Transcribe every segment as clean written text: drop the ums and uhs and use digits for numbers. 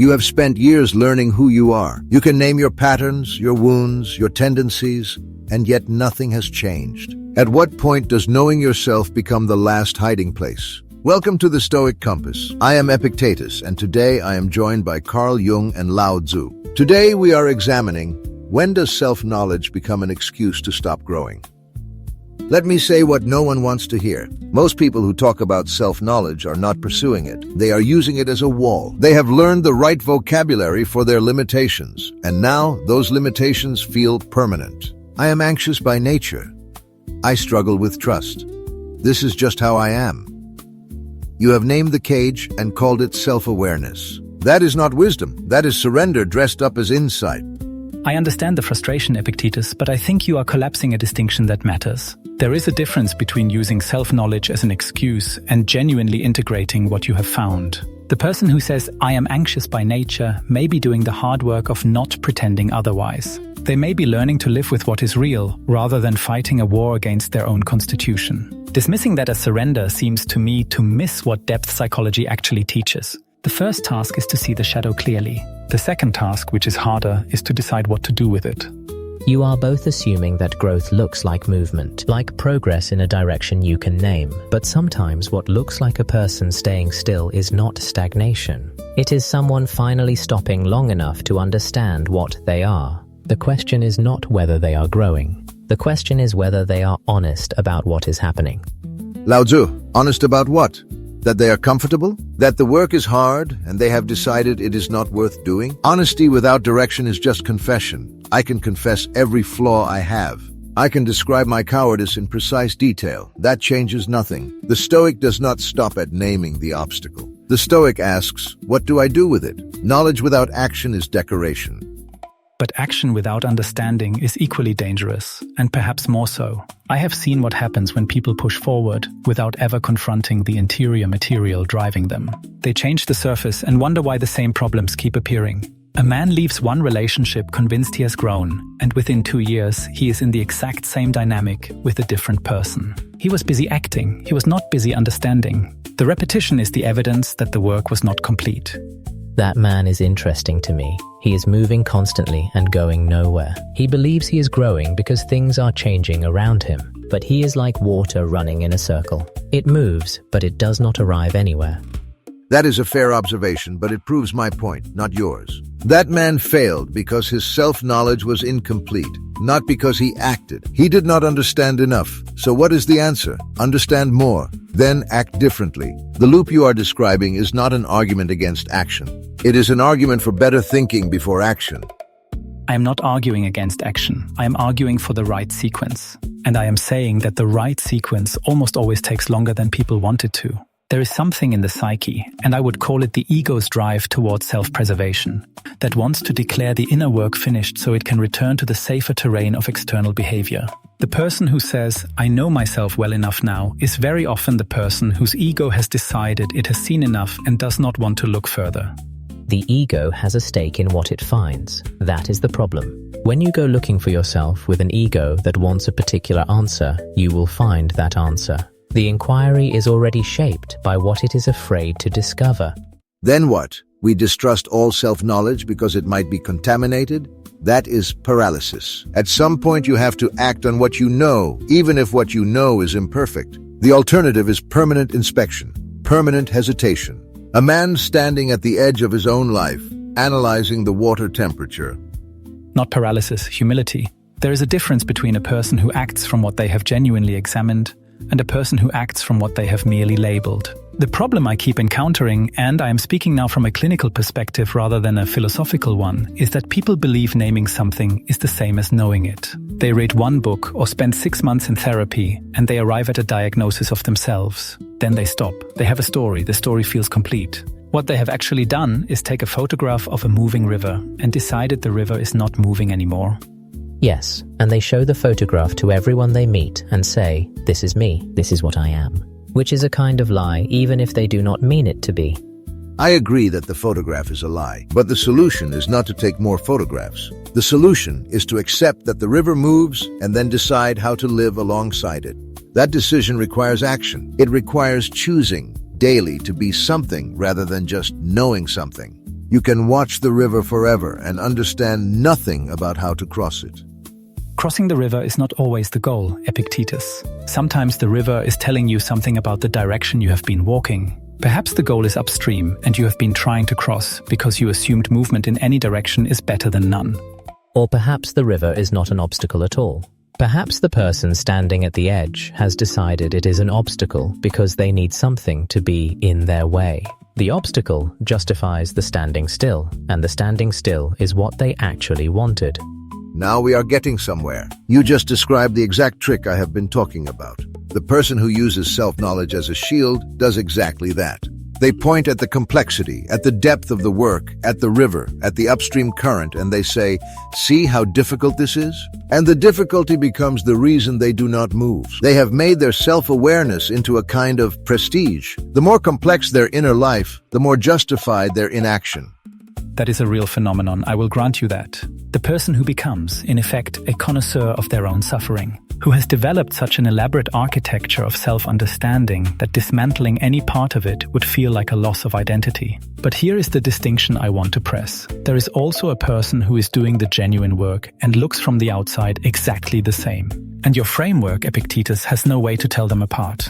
You have spent years learning who you are. You can name your patterns, your wounds, your tendencies, and yet nothing has changed. At what point does knowing yourself become the last hiding place? Welcome to the Stoic Compass. I am Epictetus, and today I am joined by Carl Jung and LAOZI. Today we are examining, when does self-knowledge become an excuse to stop growing? Let me say what no one wants to hear. Most people who talk about self-knowledge are not pursuing it. They are using it as a wall. They have learned the right vocabulary for their limitations, and now those limitations feel permanent. I am anxious by nature. I struggle with trust. This is just how I am. You have named the cage and called it self-awareness. That is not wisdom. That is surrender dressed up as insight. I understand the frustration, Epictetus, but I think you are collapsing a distinction that matters. There is a difference between using self-knowledge as an excuse and genuinely integrating what you have found. The person who says, "I am anxious by nature," may be doing the hard work of not pretending otherwise. They may be learning to live with what is real, rather than fighting a war against their own constitution. Dismissing that as surrender seems to me to miss what depth psychology actually teaches. The first task is to see the shadow clearly. The second task, which is harder, is to decide what to do with it. You are both assuming that growth looks like movement, like progress in a direction you can name. But sometimes what looks like a person staying still is not stagnation. It is someone finally stopping long enough to understand what they are. The question is not whether they are growing. The question is whether they are honest about what is happening. LAOZI, honest about what? That they are comfortable? That the work is hard and they have decided it is not worth doing? Honesty without direction is just confession. I can confess every flaw I have. I can describe my cowardice in precise detail. That changes nothing. The Stoic does not stop at naming the obstacle. The Stoic asks, what do I do with it? Knowledge without action is decoration. But action without understanding is equally dangerous, and perhaps more so. I have seen what happens when people push forward without ever confronting the interior material driving them. They change the surface and wonder why the same problems keep appearing. A man leaves one relationship convinced he has grown, and within 2 years he is in the exact same dynamic with a different person. He was busy acting, he was not busy understanding. The repetition is the evidence that the work was not complete. That man is interesting to me. He is moving constantly and going nowhere. He believes he is growing because things are changing around him. But he is like water running in a circle. It moves, but it does not arrive anywhere. That is a fair observation, but it proves my point, not yours. That man failed because his self-knowledge was incomplete, not because he acted. He did not understand enough. So what is the answer? Understand more, then act differently. The loop you are describing is not an argument against action. It is an argument for better thinking before action. I am not arguing against action. I am arguing for the right sequence. And I am saying that the right sequence almost always takes longer than people want it to. There is something in the psyche, and I would call it the ego's drive towards self-preservation, that wants to declare the inner work finished so it can return to the safer terrain of external behavior. The person who says, "I know myself well enough now," is very often the person whose ego has decided it has seen enough and does not want to look further. The ego has a stake in what it finds. That is the problem. When you go looking for yourself with an ego that wants a particular answer, you will find that answer. The inquiry is already shaped by what it is afraid to discover. Then what? We distrust all self-knowledge because it might be contaminated? That is paralysis. At some point you have to act on what you know, even if what you know is imperfect. The alternative is permanent inspection, permanent hesitation. A man standing at the edge of his own life, analyzing the water temperature. Not paralysis, humility. There is a difference between a person who acts from what they have genuinely examined and a person who acts from what they have merely labeled. The problem I keep encountering, and I am speaking now from a clinical perspective rather than a philosophical one, is that people believe naming something is the same as knowing it. They read one book or spend 6 months in therapy, and they arrive at a diagnosis of themselves. Then they stop. They have a story. The story feels complete. What they have actually done is take a photograph of a moving river and decided the river is not moving anymore. Yes, and they show the photograph to everyone they meet and say, "This is me, this is what I am." Which is a kind of lie, even if they do not mean it to be. I agree that the photograph is a lie, but the solution is not to take more photographs. The solution is to accept that the river moves and then decide how to live alongside it. That decision requires action. It requires choosing daily to be something rather than just knowing something. You can watch the river forever and understand nothing about how to cross it. Crossing the river is not always the goal, EPICTETUS. Sometimes the river is telling you something about the direction you have been walking. Perhaps the goal is upstream and you have been trying to cross because you assumed movement in any direction is better than none. Or perhaps the river is not an obstacle at all. Perhaps the person standing at the edge has decided it is an obstacle because they need something to be in their way. The obstacle justifies the standing still, and the standing still is what they actually wanted. Now we are getting somewhere. You just described the exact trick I have been talking about. The person who uses self-knowledge as a shield does exactly that. They point at the complexity, at the depth of the work, at the river, at the upstream current, and they say, "See how difficult this is?" And the difficulty becomes the reason they do not move. They have made their self-awareness into a kind of prestige. The more complex their inner life, the more justified their inaction. That is a real phenomenon, I will grant you that. The person who becomes, in effect, a connoisseur of their own suffering, who has developed such an elaborate architecture of self-understanding that dismantling any part of it would feel like a loss of identity. But here is the distinction I want to press. There is also a person who is doing the genuine work and looks from the outside exactly the same. And your framework, EPICTETUS, has no way to tell them apart.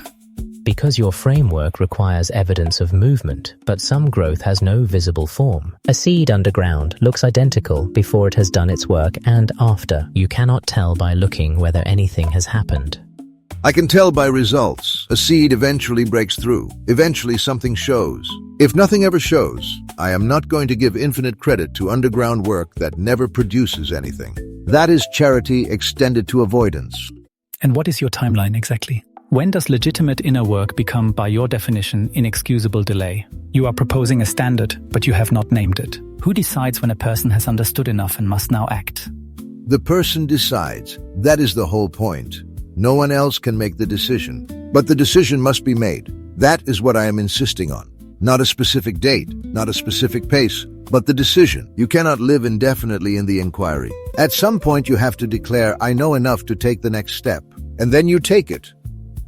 Because your framework requires evidence of movement, but some growth has no visible form. A seed underground looks identical before it has done its work and after. You cannot tell by looking whether anything has happened. I can tell by results. A seed eventually breaks through. Eventually something shows. If nothing ever shows, I am not going to give infinite credit to underground work that never produces anything. That is charity extended to avoidance. And what is your timeline exactly? When does legitimate inner work become, by your definition, inexcusable delay? You are proposing a standard, but you have not named it. Who decides when a person has understood enough and must now act? The person decides. That is the whole point. No one else can make the decision. But the decision must be made. That is what I am insisting on. Not a specific date, not a specific pace, but the decision. You cannot live indefinitely in the inquiry. At some point you have to declare, "I know enough to take the next step." And then you take it.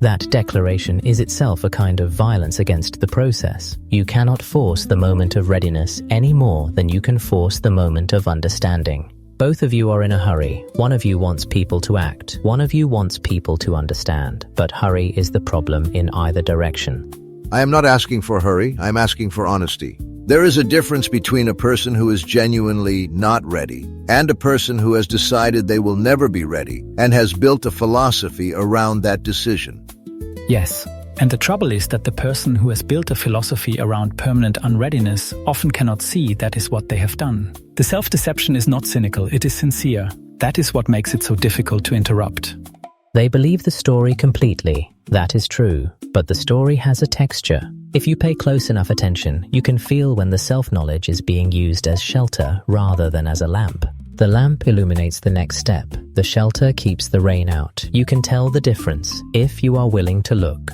That declaration is itself a kind of violence against the process. You cannot force the moment of readiness any more than you can force the moment of understanding. Both of you are in a hurry. One of you wants people to act. One of you wants people to understand. But hurry is the problem in either direction. I am not asking for hurry, I am asking for honesty. There is a difference between a person who is genuinely not ready and a person who has decided they will never be ready and has built a philosophy around that decision. Yes, and the trouble is that the person who has built a philosophy around permanent unreadiness often cannot see that is what they have done. The self-deception is not cynical, it is sincere. That is what makes it so difficult to interrupt. They believe the story completely. That is true, but the story has a texture. If you pay close enough attention, you can feel when the self-knowledge is being used as shelter rather than as a lamp. The lamp illuminates the next step. The shelter keeps the rain out. You can tell the difference if you are willing to look.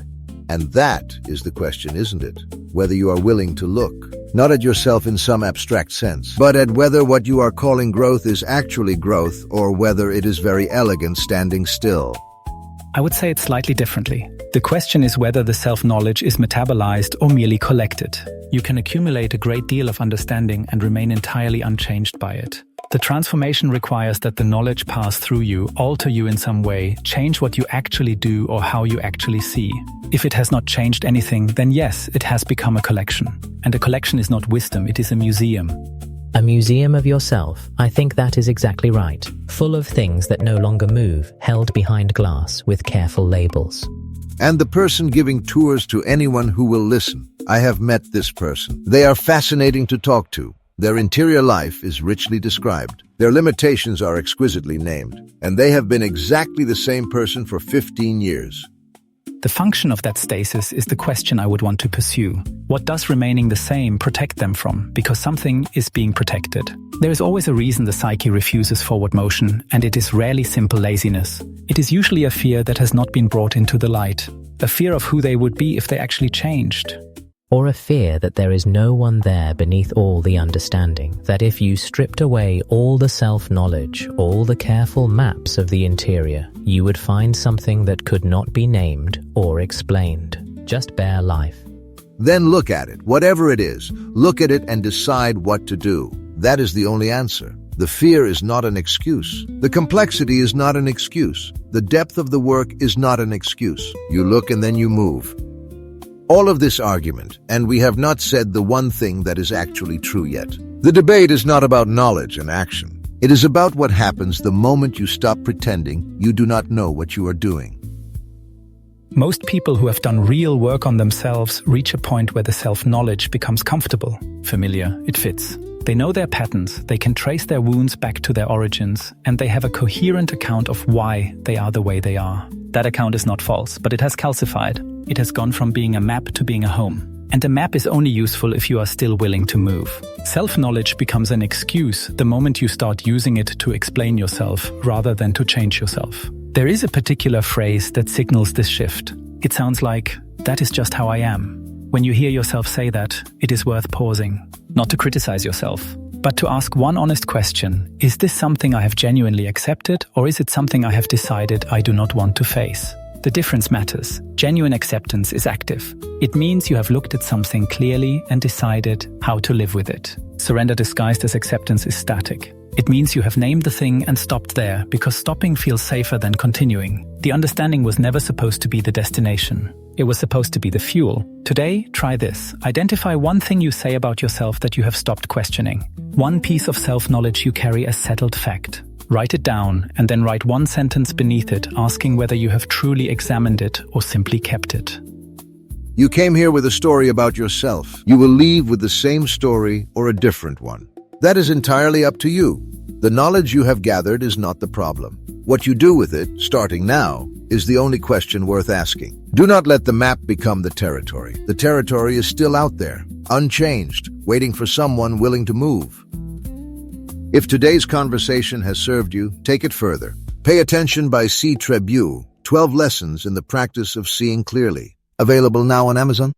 And that is the question, isn't it? Whether you are willing to look, not at yourself in some abstract sense, but at whether what you are calling growth is actually growth or whether it is very elegant standing still. I would say it slightly differently. The question is whether the self-knowledge is metabolized or merely collected. You can accumulate a great deal of understanding and remain entirely unchanged by it. The transformation requires that the knowledge pass through you, alter you in some way, change what you actually do or how you actually see. If it has not changed anything, then yes, it has become a collection. And a collection is not wisdom, it is a museum. A museum of yourself. I think that is exactly right. Full of things that no longer move, held behind glass with careful labels. And the person giving tours to anyone who will listen. I have met this person. They are fascinating to talk to. Their interior life is richly described. Their limitations are exquisitely named. And they have been exactly the same person for 15 years. The function of that stasis is the question I would want to pursue. What does remaining the same protect them from? Because something is being protected. There is always a reason the psyche refuses forward motion, and it is rarely simple laziness. It is usually a fear that has not been brought into the light. A fear of who they would be if they actually changed. Or a fear that there is no one there beneath all the understanding, that if you stripped away all the self-knowledge, all the careful maps of the interior, you would find something that could not be named or explained. Just bare life. Then look at it, whatever it is. Look at it and decide what to do. That is the only answer. The fear is not an excuse. The complexity is not an excuse. The depth of the work is not an excuse. You look and then you move. All of this argument, and we have not said the one thing that is actually true yet. The debate is not about knowledge and action. It is about what happens the moment you stop pretending you do not know what you are doing. Most people who have done real work on themselves reach a point where the self-knowledge becomes comfortable, familiar, it fits. They know their patterns, they can trace their wounds back to their origins, and they have a coherent account of why they are the way they are. That account is not false, but it has calcified. It has gone from being a map to being a home. And a map is only useful if you are still willing to move. Self-knowledge becomes an excuse the moment you start using it to explain yourself rather than to change yourself. There is a particular phrase that signals this shift. It sounds like, "That is just how I am." When you hear yourself say that, it is worth pausing. Not to criticize yourself, but to ask one honest question. Is this something I have genuinely accepted, or is it something I have decided I do not want to face? The difference matters. Genuine acceptance is active. It means you have looked at something clearly and decided how to live with it. Surrender disguised as acceptance is static. It means you have named the thing and stopped there, because stopping feels safer than continuing. The understanding was never supposed to be the destination. It was supposed to be the fuel. Today, try this. Identify one thing you say about yourself that you have stopped questioning. One piece of self-knowledge you carry as settled fact. Write it down and then write one sentence beneath it, asking whether you have truly examined it or simply kept it. You came here with a story about yourself. You will leave with the same story or a different one. That is entirely up to you. The knowledge you have gathered is not the problem. What you do with it, starting now, is the only question worth asking. Do not let the map become the territory. The territory is still out there, unchanged, waiting for someone willing to move. If today's conversation has served you, take it further. Pay Attention by C. Trebu, 12 Lessons in the Practice of Seeing Clearly. Available now on Amazon.